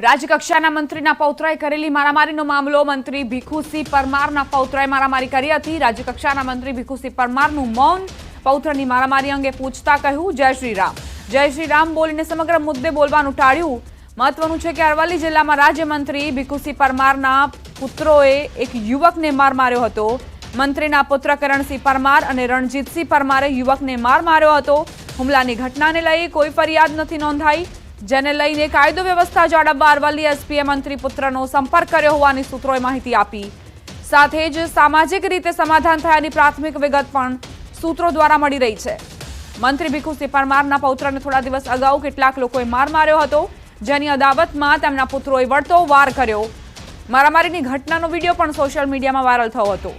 રાજ્યકક્ષાના મંત્રીના પૌત્રએ કરેલી મારામારીનો મામલો. મંત્રી ભીખુસિંહ પરમારના પૌત્રએ મારામારી કરી હતી. રાજ્યકક્ષાના મંત્રી ભીખુસિંહ પરમારનું મૌન પૌત્રની મારામારી અંગે પૂછતા કહ્યું, જય શ્રી રામ. જય શ્રી રામ બોલીને સમગ્ર મુદ્દે બોલવાનું ટાળ્યું. મહત્વનું છે કે અરવલ્લી જિલ્લામાં રાજ્યમંત્રી ભીખુસિંહ પરમારના પુત્રોએ એક યુવકને માર માર્યો હતો. મંત્રીના પુત્ર કરણસિંહ પરમાર અને રણજીતસિંહ પરમારે યુવકને માર માર્યો હતો. હુમલાની ઘટનાને લઈ કોઈ ફરિયાદ નથી નોંધાઈ, જેને લઈને કાયદો વ્યવસ્થા જાળવવા અરવલ્લી એસપીએ મંત્રી પુત્રનો સંપર્ક કર્યો હોવાની સૂત્રોએ માહિતી આપી. સાથે જ સામાજિક રીતે સમાધાન થયાની પ્રાથમિક વિગત પણ સૂત્રો દ્વારા મળી રહી છે. મંત્રી ભીખુસિંહ પરમારના પૌત્રને થોડા દિવસ અગાઉ કેટલાક લોકોએ માર માર્યો હતો, જેની અદાવતમાં તેમના પુત્રોએ વળતો વાર કર્યો. મારામારીની ઘટનાનો વિડીયો પણ સોશિયલ મીડિયામાં વાયરલ થયો હતો.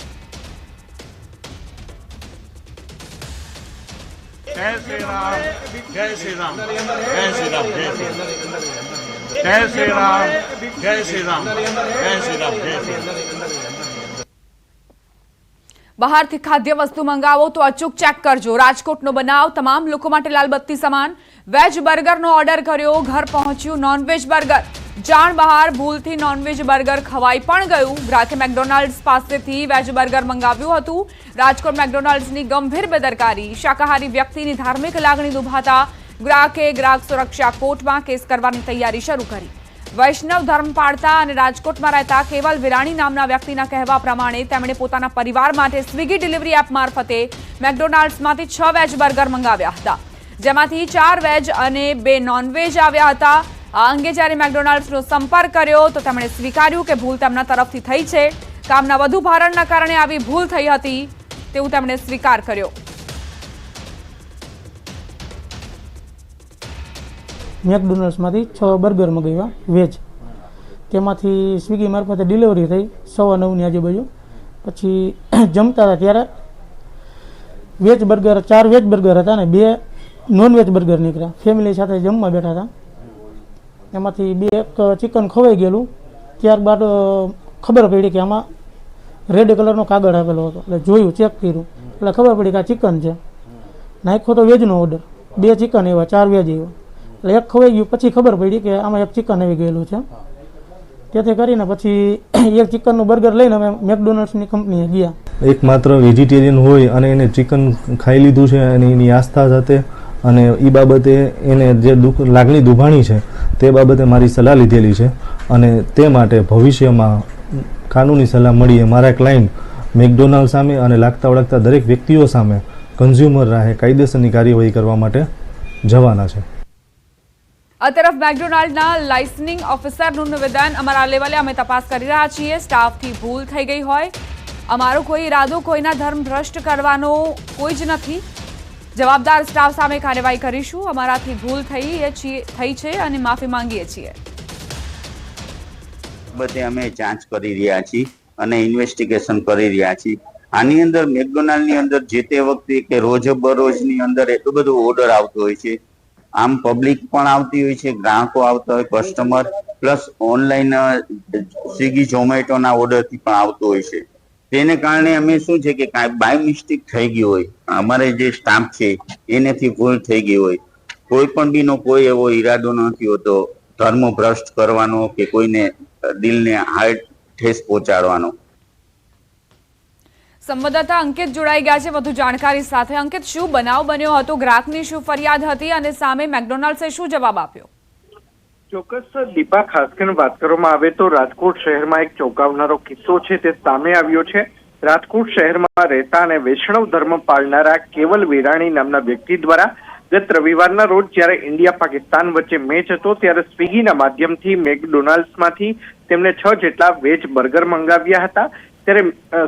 जय श्री राम, जय श्री राम, जय श्री राम, जय श्री राम, जय श्री राम, जय श्री राम, जय श्री राम, जय श्री राम. બહારથી ખાદ્ય વસ્તુ મંગાવો તો અચૂક ચેક કરજો. રાજકોટનો બનાવ તમામ લોકો માટે લાલબત્તી સમાન. વેજ બર્ગરનો ઓર્ડર કર્યો, ઘર પહોંચ્યું નોનવેજ બર્ગર. જાણ બહાર ભૂલથી નોનવેજ બર્ગર ખવાઈ પણ ગયું. ગ્રાહકે મેકડોનાલ્ડ્સ પાસેથી વેજ બર્ગર મંગાવ્યું હતું. રાજકોટ મેકડોનાલ્ડ્સની ગંભીર બેદરકારી. શાકાહારી વ્યક્તિની ધાર્મિક લાગણી દુભાતા ગ્રાહકે ગ્રાહક સુરક્ષા કોર્ટમાં કેસ કરવાની તૈયારી શરૂ કરી. વૈષ્ણવ ધર્મ પાળતા અને રાજકોટમાં રહેતા કેવલ વિરાણી નામના વ્યક્તિના કહેવા પ્રમાણે તેમણે પોતાના પરિવાર માટે સ્વિગી ડિલિવરી એપ મારફતે મેકડોનાલ્ડ્સમાંથી 6 વેજ બર્ગર મંગાવ્યા હતા, જેમાંથી 4 વેજ અને 2 નોનવેજ આવ્યા હતા. આ અંગે જ્યારે મેકડોનાલ્ડ્સનો સંપર્ક કર્યો તો તેમણે સ્વીકાર્યું કે ભૂલ તેમના તરફથી થઈ છે. કામના વધુ ભારણના કારણે આવી ભૂલ થઈ હતી તેવું તેમણે સ્વીકાર કર્યો. મેકડોનાલ્ડ્સમાંથી 6 બર્ગર મંગાવ્યા વેજ, તેમાંથી સ્વિગી મારફતે ડિલિવરી થઈ 9:15ની આજુબાજુ. પછી જમતા હતા ત્યારે વેજ બર્ગર 4 વેજ બર્ગર હતા ને 2 નોનવેજ બર્ગર નીકળ્યા. ફેમિલી સાથે જમવા બેઠા હતા, એમાંથી 2 ચિકન ખવાઈ ગયેલું. ત્યારબાદ ખબર પડી કે આમાં રેડ કલરનો કાગળ આપેલો હતો, એટલે જોયું, ચેક કર્યું, એટલે ખબર પડી કે આ ચિકન છે. નાખ્યો તો વેજનો ઓર્ડર, 2 ચિકન આવ્યા, 4 વેજ આવ્યા, એટલે એક ખવાઈ ગયું. પછી ખબર પડી કે આમાં એક ચિકન આવી ગયેલું છે. તેથી કરીને પછી એક ચિકનનું બર્ગર લઈને અમે મેકડોનાલ્ડ્સની કંપનીએ ગયા. એકમાત્ર વેજીટેરિયન હોય અને એને ચિકન ખાઈ લીધું છે અને એની આસ્થા સાથે અને એ બાબતે એને જે લાગણી દુભાણી છે તે બાબતે મારી સલાહ લીધેલી છે અને તે માટે ભવિષ્યમાં કાનૂની સલાહ મળીએ મારા ક્લાયન્ટ મેકડોનાલ્ડ સામે અને લાગતા વળગતા દરેક વ્યક્તિઓ સામે કન્ઝ્યુમર રાહે કાયદેસરની કાર્યવાહી કરવા માટે જવાના છે. આ તરફ મેકડોનાલ્ડના લાઇસનિંગ ઓફિસરનું નિવેદન, અમારા લેવલે અમે તપાસ કરી રહ્યા છીએ. સ્ટાફથી ભૂલ થઈ ગઈ હોય, અમારો કોઈ ઈરાદો કોઈના ધર્મ ભ્રષ્ટ કરવાનો કોઈ જ નથી. જવાબદાર સ્ટાફ સામે કાર્યવાહી કરીશું. અમારાથી ભૂલ થઈ છે અને માફી માંગીએ છીએ. બધે અમે જાંચ કરી રહ્યા છીએ અને ઇન્વેસ્ટિગેશન કરી રહ્યા છીએ. આની અંદર મેકડોનાલ્ડની અંદર જે તે વખતે કે રોજ બરોજની અંદર એટલું બધું ઓર્ડર આવતો હોય છે. આમ પબ્લિક પણ આવતી હોય છે, ગ્રાહકો આવતા હોય, કસ્ટમર પ્લસ ઓનલાઈન સ્વિગી ઝોમેટોના ઓર્ડરથી પણ આવતો હોય છે. તેને કારણે અમે શું છે કે કાંઈ બાય મિસ્ટેક થઈ ગયું હોય, અમારે જે સ્ટાફ છે એનેથી ભૂલ થઈ ગઈ હોય, કોઈ પણ બીનો કોઈ એવો ઈરાદો નથી હોતો ધર્મ ભ્રષ્ટ કરવાનો કે કોઈને દિલને હાર્ટ ઠેસ પહોંચાડવાનો. સંવાદદાતા અંકિત જોડાઈ ગયા છે વધુ જાણકારી સાથે. અંકિત, શું બનાવ બન્યો હતો? ગ્રાહકની શું ફરિયાદ હતી અને સામે મેકડોનાલ્ડ્સે શું જવાબ આપ્યો? ચોક્કસ દીપા, ખાસ કરીને વાત કરવામાં આવે તો રાજકોટ શહેરમાં એક ચોંકાવનારો કિસ્સો છે તે સામે આવ્યો છે. રાજકોટ શહેરમાં રહેતા અને વૈષ્ણવ ધર્મ પાળનારા કેવલ વિરાણી નામના વ્યક્તિ દ્વારા ગત રવિવારના રોજ જ્યારે ઇન્ડિયા પાકિસ્તાન વચ્ચે મેચ હતો ત્યારે સ્વિગીના માધ્યમથી મેકડોનાલ્ડ્સમાંથી તેમણે 6 જેટલા વેજ બર્ગર મંગાવ્યા હતા. ત્યારે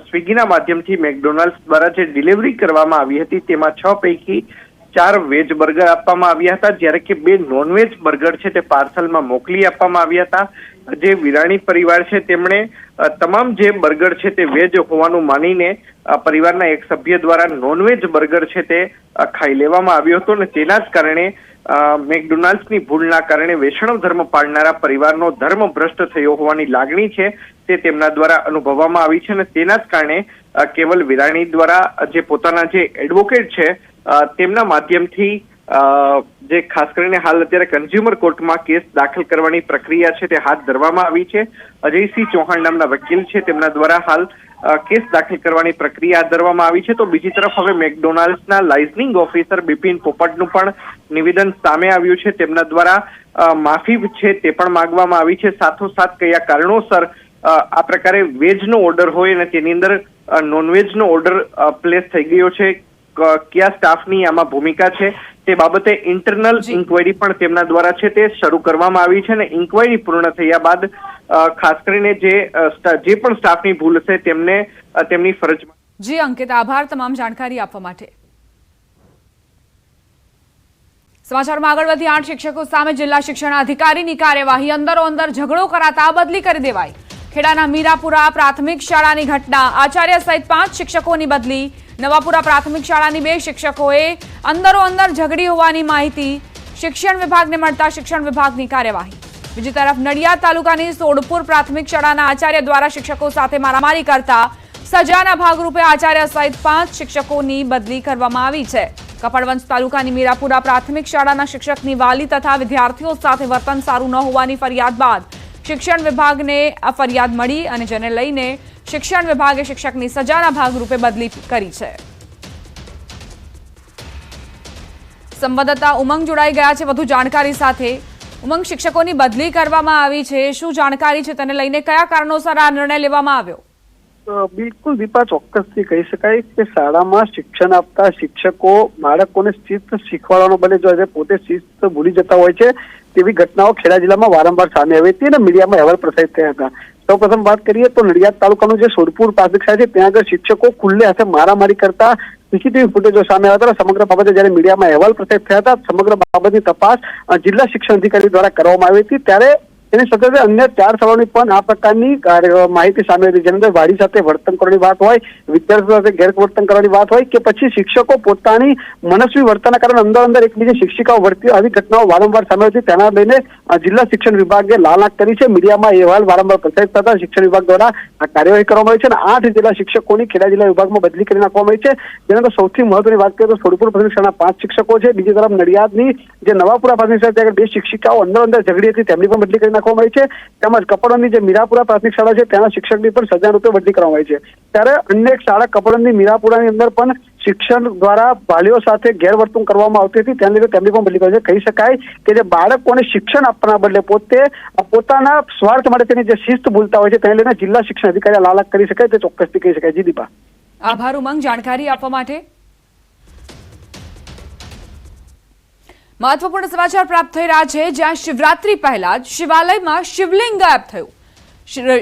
સ્વિગીના માધ્યમથી મેકડોનાલ્ડ્સ દ્વારા જે ડિલિવરી કરવામાં આવી હતી તેમાં 6 પૈકી 4 વેજ બર્ગર આપવામાં આવ્યા હતા, જ્યારે કે 2 નોનવેજ બર્ગર છે તે પાર્સલમાં મોકલી આપવામાં આવ્યા હતા. જે વિરાણી પરિવાર છે તેમણે તમામ જે બર્ગર છે તે વેજ હોવાનું માનીને પરિવારના એક સભ્ય દ્વારા નોનવેજ બર્ગર છે તે ખાઈ લેવામાં આવ્યો હતો અને તેના જ કારણે મેકડોનાલ્ડ્સની ભૂલના કારણે વૈષ્ણવ ધર્મ પાળનારા પરિવારનો ધર્મ ભ્રષ્ટ થયો હોવાની લાગણી છે તે તેમના દ્વારા અનુભવવામાં આવી છે અને તેના જ કારણે કેવલ વિરાણી દ્વારા જે પોતાના જે એડવોકેટ છે તેમના માધ્યમથી જે ખાસ કરીને હાલ અત્યારે કન્ઝ્યુમર કોર્ટમાં કેસ દાખલ કરવાની પ્રક્રિયા છે તે હાથ ધરવામાં આવી છે. અજયસિંહ ચૌહાણ નામના વકીલ છે તેમના દ્વારા હાલ કેસ દાખલ કરવાની પ્રક્રિયા હાથ ધરવામાં આવી છે. તો બીજી તરફ હવે મેકડોનાલ્ડ્સના લાઇઝનિંગ ઓફિસર બિપિન પોપટનું પણ નિવેદન સામે આવ્યું છે. તેમના દ્વારા માફી છે તે પણ માંગવામાં આવી છે. સાથોસાથ કયા કારણોસર આ પ્રકારે વેજનો ઓર્ડર હોય અને તેની અંદર નોનવેજનો ઓર્ડર પ્લેસ થઈ ગયો છે, કયા સ્ટાફની આમાં ભૂમિકા છે તે બાબતે ઇન્ટરનલ ઇન્ક્વાયરી પણ તેમના દ્વારા છે તે શરૂ કરવામાં આવી છે. અને ઇન્ક્વાયરી પૂર્ણ થયા બાદ ખાસ કરીને જે પણ સ્ટાફની ભૂલ છે તેમને તેમની ફરજમાં. જી અંકિત, આભાર તમામ જાણકારી આપવા માટે. સમાચારમાં આગળ વધી 8 શિક્ષકો સામે જિલ્લા શિક્ષણ અધિકારીની કાર્યવાહી. અંદરો-અંદર ઝઘડો કરાતા બદલી કરી દેવાઈ. ખેડાના મીરાપુરા પ્રાથમિક શાળાની ઘટના. આચાર્ય સહિત 5 શિક્ષકોની બદલી. નવાપુરા પ્રાથમિક શાળાની 2 શિક્ષકોએ અંદરો-અંદર ઝઘડી હોવાની માહિતી શિક્ષણ વિભાગને મળતા શિક્ષણ વિભાગની કાર્યવાહી. બીજી તરફ નડિયાદ તાલુકાની સોડપુર પ્રાથમિક શાળાના આચાર્ય દ્વારા શિક્ષકો સાથે મારામારી કરતા સજાના ભાગરૂપે આચાર્ય સહિત 5 શિક્ષકોની બદલી કરવામાં આવી છે. કપડવંજ તાલુકાની મીરાપુરા પ્રાથમિક શાળાના શિક્ષકની વાલી તથા વિદ્યાર્થીઓ સાથે વર્તન સારું ન હોવાની ફરિયાદ બાદ શિક્ષણ વિભાગને આ ફરિયાદ મળી અને જેને લઈને શિક્ષણ વિભાગે શિક્ષકની સજાના ભાગરૂપે બદલી કરી છે. સંવાદદાતા ઉમંગ જોડાઈ ગયા છે વધુ જાણકારી સાથે. ઉમંગ, શિક્ષકોની બદલી કરવામાં આવી છે, શું જાણકારી છે તેને લઈને, કયા કારણોસર આ નિર્ણય લેવામાં આવ્યો? બિલકુલ દીપા, ચોક્કસથી કહી શકાય કે શાળામાં શિક્ષણ આપતા શિક્ષકો બાળકોને શિસ્ત શીખવાડવાનો બને જો પોતે શિસ્ત ભૂલી જતા હોય છે તેવી ઘટનાઓ ખેડા જિલ્લામાં વારંવાર સામે આવી હતી અને મીડિયામાં અહેવાલ પ્રસારિત થયા હતા. સૌપ્રથમ વાત કરીએ તો નડિયાદ તાલુકાનું જે સોડપુર પ્રાથમિક શાળા છે ત્યાં આગળ શિક્ષકો ખુલ્લે હાથે મારામારી કરતા સીસીટીવી ફૂટેજો સામે આવ્યા હતા. સમગ્ર બાબતે જયારે મીડિયામાં અહેવાલ પ્રસારિત થયા હતા, સમગ્ર બાબતની તપાસ જિલ્લા શિક્ષણ અધિકારી દ્વારા કરવામાં આવી હતી. ત્યારે એની સાથે અન્ય 4 શાળાઓની પણ આ પ્રકારની માહિતી સામે આવી, જેની અંદર વાડી સાથે વર્તન કરવાની વાત હોય, વિદ્યાર્થીઓ સાથે ગેરવર્તન કરવાની વાત હોય કે પછી શિક્ષકો પોતાની મનસ્વી વર્તનના કારણે અંદર એકબીજી શિક્ષિકાઓ વર્તી, આવી ઘટનાઓ વારંવાર સામે હતી. તેના લઈને જિલ્લા શિક્ષણ વિભાગે લાલ આંખ કરી છે. મીડિયામાં અહેવાલ વારંવાર પ્રસારિત થતા શિક્ષણ વિભાગ દ્વારા આ કાર્યવાહી કરવામાં આવી છે અને 8 જિલ્લા શિક્ષકોની ખેડા જિલ્લા વિભાગમાં બદલી કરી નાખવામાં આવી છે. જેના અંદર સૌથી મહત્વની વાત કરીએ તો સોડપુર પ્રાથમિક શાળાના 5 શિક્ષકો છે. બીજી તરફ નડિયાદની જે નવાપુરા પ્રાથમિક શાળા ત્યાં 2 શિક્ષિકાઓ અંદર ઝઘડી હતી તેમની પણ બદલી કરી નાખવામાં આવી છે. તેમજ કપડવંજની જે મીરાપુરા પ્રાથમિક શાળા છે તેના શિક્ષકની પણ સજા રૂપે બદલી કરવામાં આવી છે. ત્યારે અન્ય એક શાળા કપડવંજની મીરાપુરાની અંદર પણ શિક્ષણ દ્વારા વાલીઓ સાથે ગેરવર્તન કરવામાં આવતી હતી, તેને લીધે તેમની પણ બદલી કરી છે. કહી શકાય કે જે બાળકોને શિક્ષણ આપવાના બદલે પોતાના સ્વાર્થ માટે તેની જે શિસ્ત ભૂલતા હોય છે તેને લઈને જિલ્લા શિક્ષણ અધિકારી લાલાક કરી શકાય તે ચોક્કસથી કહી શકાય. જી દીપા. આભાર ઉમંગ જાણકારી આપવા માટે. મહત્વપૂર્ણ સમાચાર પ્રાપ્ત થઈ રહ્યા છે, જ્યાં શિવરાત્રી પહેલા જ શિવાલયમાં શિવલિંગ ગાયબ થયું.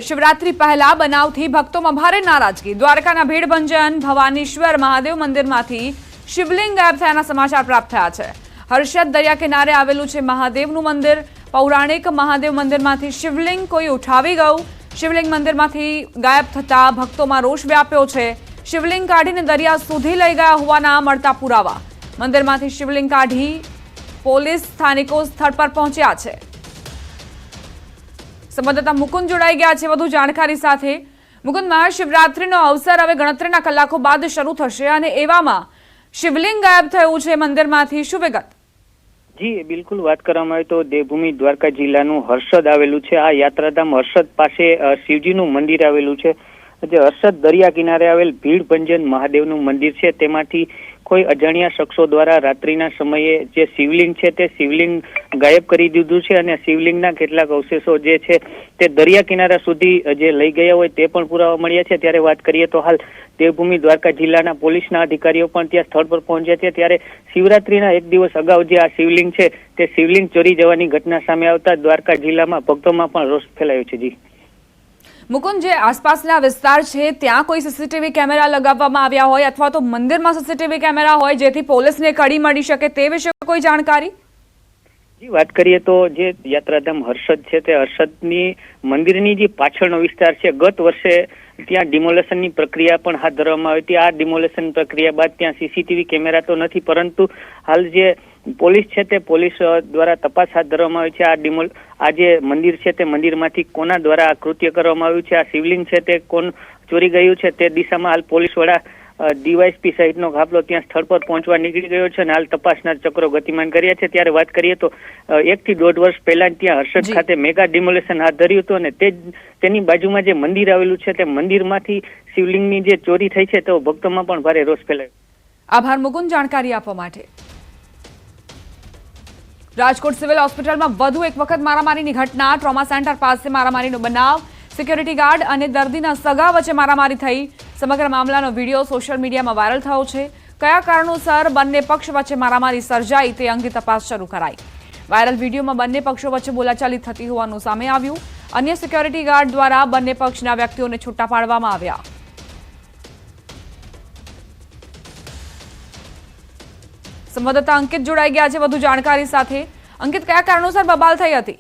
શિવરાત્રી પહેલા બનાવથી ભક્તોમાં ભારે નારાજગી. દ્વારકાના ભીડભંજન ભવાનીશ્વર મહાદેવ મંદિરમાંથી શિવલિંગ ગાયબ થયાના સમાચાર પ્રાપ્ત થયા છે. હર્ષદ દરિયા કિનારે આવેલું છે મહાદેવનું મંદિર. પૌરાણિક મહાદેવ મંદિરમાંથી શિવલિંગ કોઈ ઉઠાવી ગયું. શિવલિંગ મંદિરમાંથી ગાયબ થતા ભક્તોમાં રોષ વ્યાપ્યો છે. શિવલિંગ કાઢીને દરિયા સુધી લઈ ગયા હોવાના મળતા પુરાવા. મંદિરમાંથી શિવલિંગ કાઢી પોલીસ સ્થાનિકો સ્થળ પર પહોંચ્યા છે. સંવાદદાતા મુકુંદ જોડાઈ ગયા છે વધુ જાણકારી સાથે. મુકુંદ, મહાશિવરાત્રીનો અવસર હવે ગણતરીના કલાકો બાદ શરૂ થશે અને એવામાં શિવલિંગ ગાયબ થયું છે મંદિરમાંથી, શું વિગત? જી બિલકુલ, વાત કરવામાં આવે તો દેવભૂમિ દ્વારકા જિલ્લાનું હર્ષદ આવેલું છે. આ યાત્રાધામ હર્ષદ પાસે શિવજીનું મંદિર આવેલું છે. જે હર્ષદ દરિયા કિનારે આવેલ ભીડભંજન મહાદેવનું મંદિર છે તેમાંથી કોઈ અજાણ્યા શખ્સો દ્વારા રાત્રિના સમયે જે શિવલિંગ છે તે શિવલિંગ ગાયબ કરી દીધું છે અને શિવલિંગના કેટલાક અવશેષો જે છે તે દરિયા કિનારા સુધી જે લઈ ગયા હોય તે પણ પુરાવા મળ્યા છે. ત્યારે વાત કરીએ તો હાલ દેવભૂમિ દ્વારકા જિલ્લાના પોલીસના અધિકારીઓ પણ ત્યાં સ્થળ પર પહોંચ્યા છે. ત્યારે શિવરાત્રીના એક દિવસ અગાઉ જે આ શિવલિંગ છે તે શિવલિંગ ચોરી જવાની ઘટના સામે આવતા દ્વારકા જિલ્લામાં ભક્તોમાં પણ રોષ ફેલાયો છે. જી મુકુંદ, જે આસપાસના વિસ્તાર છે ત્યાં કોઈ સીસીટીવી કેમેરા લગાવવામાં આવ્યા હોય અથવા તો મંદિરમાં સીસીટીવી કેમેરા હોય જેથી પોલીસને કડી મળી શકે તે વિશે કોઈ જાણકારી? જી વાત કરીએ તો જે યાત્રાધામ હર્ષદ છે તે હર્ષદની મંદિરની જે પાછળનો વિસ્તાર છે, ગત વર્ષે ત્યાં ડિમોલેશનની પ્રક્રિયા પણ હાથ ધરવામાં આવી હતી. આ ડિમોલેશન પ્રક્રિયા બાદ ત્યાં સીસીટીવી કેમેરા તો નથી, પરંતુ હાલ જે પોલીસ છે તે પોલીસ દ્વારા તપાસ હાથ ધરવામાં આવી છે. આ જે મંદિર છે તે મંદિરમાંથી કોના દ્વારા આ કૃત્ય કરવામાં આવ્યું છે, આ શિવલિંગ છે તે કોણ ચોરી ગયું છે તે દિશામાં હાલ પોલીસ વડા ડીવાયએસપી સહિતનો કાફલો ત્યાં સ્થળ પર પહોંચવા નીકળી ગયો છે અને હાલ તપાસના ચક્રો ગતિમાન કર્યા છે. ત્યારે વાત કરીએ તો 1 થી 1.5 વર્ષ પહેલા ત્યાં હર્ષદ ખાતે મેગા ડિમોલેશન હાથ ધર્યું હતું અને તેની બાજુમાં જે મંદિર આવેલું છે તે મંદિરમાંથી શિવલિંગની જે ચોરી થઈ છે તો ભક્તોમાં પણ ભારે રોષ ફેલાયો. આભાર મુકુંદ જાણકારી આપવા માટે. રાજકોટ સિવિલ હોસ્પિટલમાં વધુ એક વખત મારામારીની ઘટના. ટ્રોમા સેન્ટર પાસે મારામારીનો બનાવ. સિક્યુરિટી ગાર્ડ અને દર્દીના સગા વચ્ચે મારામારી થઈ. સમગ્ર મામલાનો વિડીયો સોશિયલ મીડિયામાં વાયરલ થયો છે. કયા કારણોસર બંને પક્ષ વચ્ચે મારામારી સર્જાઈ તે અંગે તપાસ શરૂ કરાઈ. વાયરલ વિડીયોમાં બંને પક્ષો વચ્ચે બોલાચાલી થતી હોવાનું સામે આવ્યું. અન્ય સિક્યુરિટી ગાર્ડ દ્વારા બંને પક્ષના વ્યક્તિઓને છૂટા પાડવામાં આવ્યા. સંવાદદાતા અંકિત જોડાઈ ગયા છે વધુ જાણકારી સાથે. અંકિત, કયા કારણોસર બબાલ થઈ હતી?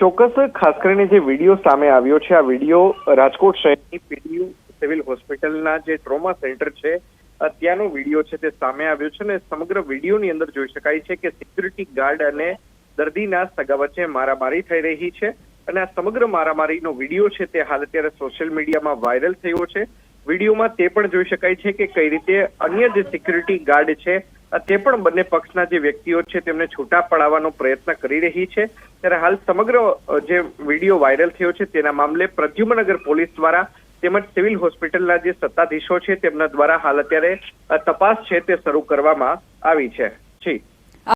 ચોક્કસ, ખાસ કરીને જે વિડીયો સામે આવ્યો છે, આ વિડીયો રાજકોટ શહેરની પીડીયુ સિવિલ હોસ્પિટલના જે ટ્રોમા સેન્ટર છે ત્યાંનો વિડીયો છે તે સામે આવ્યો છે અને સમગ્ર વિડીયોની અંદર જોઈ શકાય છે કે સિક્યુરિટી ગાર્ડ અને દર્દીના સગા વચ્ચે મારામારી થઈ રહી છે અને આ સમગ્ર મારામારીનો વિડીયો છે તે હાલ અત્યારે સોશિયલ મીડિયામાં વાયરલ થયો છે. વિડીયોમાં તે પણ જોઈ શકાય છે કે કઈ રીતે અન્ય જે સિક્યુરિટી ગાર્ડ છે તે પણ બંને પક્ષના જે વ્યક્તિઓ છે તેમને છૂટા પડાવવાનો પ્રયત્ન કરી રહી છે. ત્યારે હાલ સમગ્ર જે વિડીયો વાયરલ થયો છે તેના મામલે પ્રદ્યુમનગર પોલીસ દ્વારા તેમજ સિવિલ હોસ્પિટલના જે સત્તાધીશો છે તેમના દ્વારા હાલ અત્યારે તપાસ છે તે શરૂ કરવામાં આવી છે. જી.